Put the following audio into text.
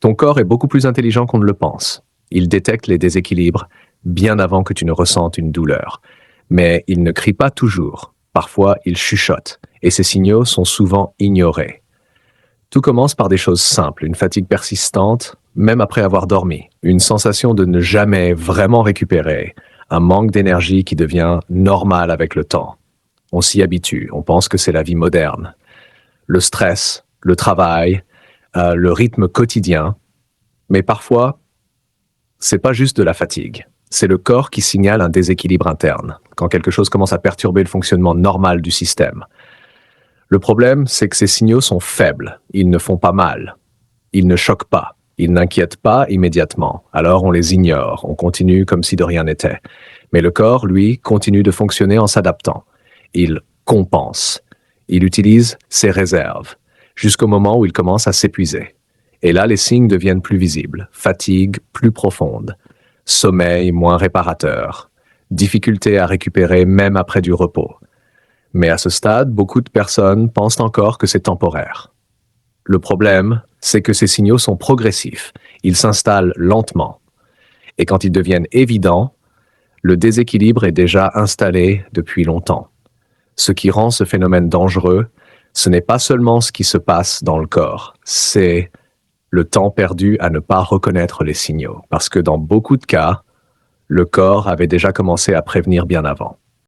Ton corps est beaucoup plus intelligent qu'on ne le pense. Il détecte les déséquilibres bien avant que tu ne ressentes une douleur. Mais il ne crie pas toujours. Parfois, il chuchote, et ces signaux sont souvent ignorés. Tout commence par des choses simples, une fatigue persistante, même après avoir dormi, une sensation de ne jamais vraiment récupérer, un manque d'énergie qui devient normal avec le temps. On s'y habitue, on pense que c'est la vie moderne. Le stress, le travail, le rythme quotidien, mais parfois, c'est pas juste de la fatigue. C'est le corps qui signale un déséquilibre interne, quand quelque chose commence à perturber le fonctionnement normal du système. Le problème, c'est que ces signaux sont faibles, ils ne font pas mal, ils ne choquent pas, ils n'inquiètent pas immédiatement, alors on les ignore, on continue comme si de rien n'était. Mais le corps, lui, continue de fonctionner en s'adaptant. Il compense, il utilise ses réserves, jusqu'au moment où il commence à s'épuiser. Et là, les signes deviennent plus visibles, fatigue plus profonde, sommeil moins réparateur, difficulté à récupérer même après du repos. Mais à ce stade, beaucoup de personnes pensent encore que c'est temporaire. Le problème, c'est que ces signaux sont progressifs, ils s'installent lentement. Et quand ils deviennent évidents, le déséquilibre est déjà installé depuis longtemps. Ce qui rend ce phénomène dangereux, ce n'est pas seulement ce qui se passe dans le corps, c'est le temps perdu à ne pas reconnaître les signaux. Parce que dans beaucoup de cas, le corps avait déjà commencé à prévenir bien avant.